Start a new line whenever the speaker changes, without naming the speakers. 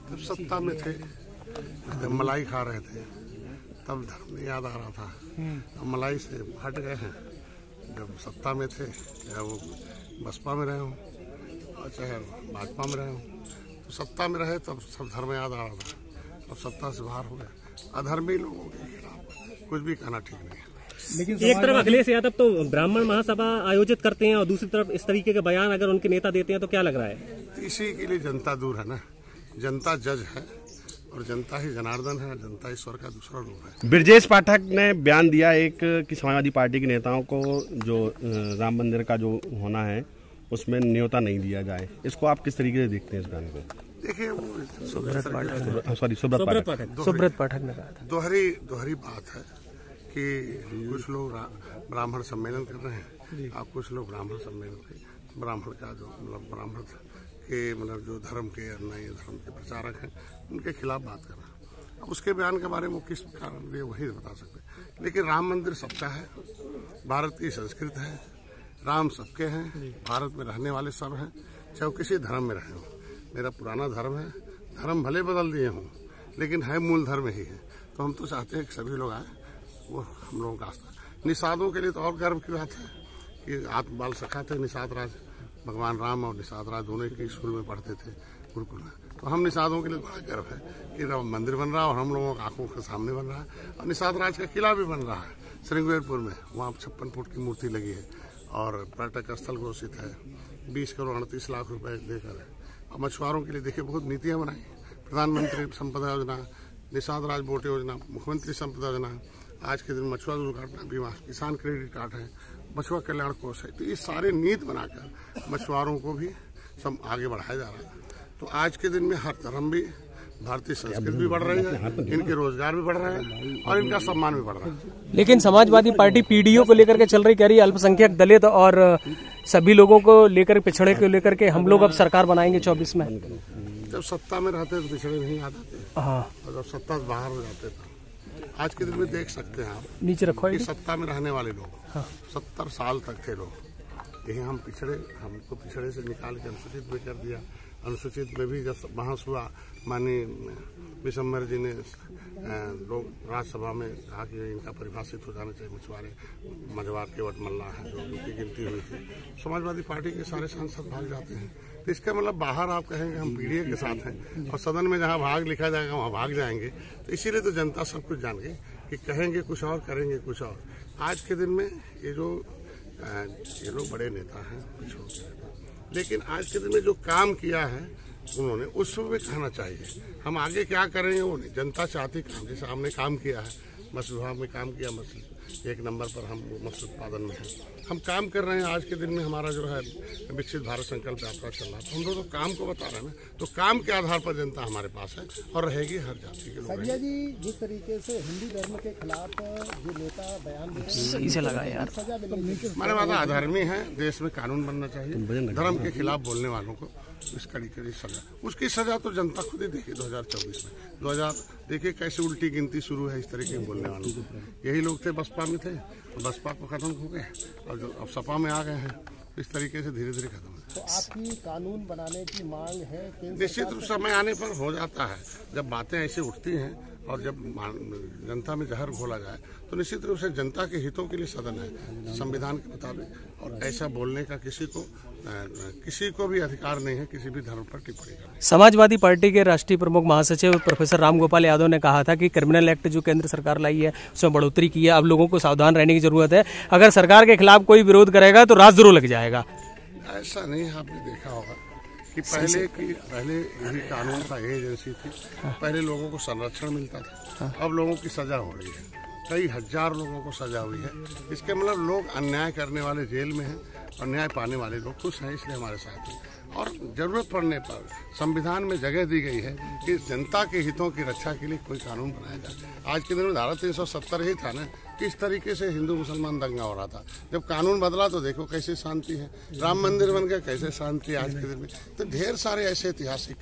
जब सत्ता में थे, जब मलाई खा रहे थे, तब धर्म याद आ रहा था। अब मलाई से हट गए हैं। जब सत्ता में थे, चाहे वो बसपा में रहे हों और चाहे भाजपा में रहे हों, तो सत्ता में रहे तब सब धर्म याद आ रहा था। अब सत्ता से बाहर हो गए। अधर्मी लोगों के खिलाफ कुछ भी कहना ठीक नहीं है।
लेकिन एक तरफ अखिलेश यादव तो ब्राह्मण महासभा आयोजित करते हैं और दूसरी तरफ इस तरीके के बयान अगर उनके नेता देते हैं तो क्या लग रहा है?
इसी के लिए जनता दूर है ना। जनता जज है और जनता ही जनार्दन है, जनता ईश्वर का दूसरा रूप है।
ब्रजेश पाठक ने बयान दिया एक कि समाजवादी पार्टी के नेताओं को जो राम मंदिर का जो होना है उसमें न्योता नहीं दिया जाए। इसको आप किस तरीके से देखते हैं इस बयान को?
देखिए, वो
सुब्रत पाठक ने कहा था।
दोहरी बात है कि कुछ लोग ब्राह्मण सम्मेलन कर रहे हैं और कुछ लोग ब्राह्मण सम्मेलन ब्राह्मण का जो ब्राह्मण के जो धर्म के अन्यायी धर्म के प्रचारक हैं उनके खिलाफ बात कर रहे हैं। अब उसके बयान के बारे में किस कारण वे वही बता सकते हैं। लेकिन राम मंदिर सबका है, भारत की संस्कृति है, राम सबके हैं, भारत में रहने वाले सब हैं, चाहे वो किसी धर्म में रहे हों। मेरा पुराना धर्म है, धर्म भले बदल दिए हों लेकिन है मूल धर्म ही है। तो हम तो चाहते हैं कि सभी लोग आए, वो हम लोगों का आस्था। निषादों के लिए तो और गर्व की बात है कि आत्म बाल सखा थे निषाद राज, भगवान राम और निषाद राज दोनों एक स्कूल में पढ़ते थे, गुरुकुल में। तो हम निषादों के लिए बड़ा गर्व है कि राम मंदिर बन रहा है और हम लोगों की आंखों के सामने बन रहा है। और निषाद राज का किला भी बन रहा है श्रृंगेरपुर में, वहाँ 56 फुट की मूर्ति लगी है और पर्यटक स्थल घोषित है। 20 करोड़ 38 लाख रुपए देकर और मछुआरों के लिए देखिए बहुत नीतियाँ बनाई। प्रधानमंत्री संपदा योजना, निषाद राज बोट योजना, मुख्यमंत्री संपदा योजना, आज के दिन मछुआ दुर्घटना बीमा, किसान क्रेडिट कार्ड है, मछुआ कल्याण कोष है। तो ये सारे नीति बनाकर मछुआरों को भी सब आगे बढ़ाया जा रहा है। तो आज के दिन में हर धर्म भी, भारतीय संस्कृति भी बढ़ रही है, इनके रोजगार भी बढ़ रहे हैं और इनका सम्मान भी बढ़ रहा है।
लेकिन समाजवादी पार्टी पीडीओ को लेकर के चल रही, कह रही है अल्पसंख्यक, दलित और सभी लोगों को लेकर, पिछड़े को लेकर के हम लोग अब सरकार बनाएंगे 24 में।
जब सत्ता में रहते तो पिछड़े नहीं आ जाते, और जब सत्ता से बाहर हो जाते तो आज के दिन में देख सकते हैं आप
नीचे रखो
कि सत्ता में रहने वाले लोग 70 साल तक थे लोग, यही हम पिछड़े, हमको पिछड़े से निकाल के अनुसूचित में कर दिया। अनुसूचित में भी जब बहस हुआ, माननीय विशंबर जी ने लोग राज्यसभा में कहा कि इनका परिभाषित हो जाना चाहिए, मछुआरे मझवार केवट मल्ला है जो उनकी गिनती हुई थी। समाजवादी पार्टी के सारे सांसद भाग जाते हैं। तो इसका मतलब बाहर आप कहेंगे हम पीडीए के साथ हैं और सदन में जहां भाग लिखा जाएगा वहां भाग जाएंगे। तो इसीलिए तो जनता सब कुछ जान गई कि कहेंगे कुछ और, करेंगे कुछ और। आज के दिन में ये लोग बड़े नेता हैं, लेकिन आज के दिन में जो काम किया है उन्होंने उसमें भी कहना चाहिए। हम आगे क्या करेंगे वो नहीं, जनता चाहती काम। जैसे हमने काम किया है, मत्स्य विभाग में काम किया, मत्स्य 1 नंबर पर हम मत्स्य उत्पादन में हैं, हम काम कर रहे हैं। आज के दिन में हमारा जो है विकसित भारत संकल्प यात्रा चल रहा है, तो हम लोग तो काम को बता रहे हैं ना। तो काम के आधार पर जनता हमारे पास है और रहेगी हर जाति के लोग।
संजय जी, जिस तरीके से हिंदू धर्म के खिलाफ जो नेता बयान दे रहे हैं,
सही से लगा यार,
मैंने बात अधर्मी है, देश में कानून बनना चाहिए। धर्म के खिलाफ बोलने वालों को इस कड़ी सजा, उसकी सजा तो जनता खुद ही देखी 2024 में। देखिए कैसे उल्टी गिनती शुरू है इस तरीके के बोलने वालों को। यही लोग थे बसपा में थे, बसपा को खत्म हो गए और जो अब सपा में आ गए हैं, इस तरीके से धीरे धीरे खत्म है।
तो आपकी कानून बनाने की मांग है?
निश्चित रूप समय आने पर हो जाता है। जब बातें ऐसे उठती हैं और जब जनता में जहर घोला जाए तो निश्चित रूप से जनता के हितों के लिए सदन है संविधान के मुताबिक, और ऐसा बोलने का किसी को भी अधिकार नहीं है किसी भी धर्म पर टिप्पणी करने।
समाजवादी पार्टी के राष्ट्रीय प्रमुख महासचिव प्रोफेसर रामगोपाल यादव ने कहा था कि क्रिमिनल एक्ट जो केंद्र सरकार लाई है उसमें बढ़ोतरी की है, अब लोगों को सावधान रहने की जरूरत है। अगर सरकार के खिलाफ कोई विरोध करेगा तो राजद्रोह लग जाएगा।
ऐसा नहीं, आपने देखा होगा कि पहले यही कानून था, ये एजेंसी थी, पहले लोगों को संरक्षण मिलता था, अब लोगों की सजा हो रही है। कई हजार लोगों को सजा हुई है। इसके मतलब लोग अन्याय करने वाले जेल में हैं और न्याय पाने वाले लोग खुश हैं, इसलिए हमारे साथ हैं। और जरूरत पड़ने पर संविधान में जगह दी गई है कि जनता के हितों की रक्षा के लिए कोई कानून बनाया जाए। आज के दिन में धारा 370 ही था ना, किस तरीके से हिंदू मुसलमान दंगा हो रहा था। जब कानून बदला तो देखो कैसे शांति है, राम मंदिर बन गया कैसे शांति आज के दिन में। तो ढेर सारे ऐसे ऐतिहासिक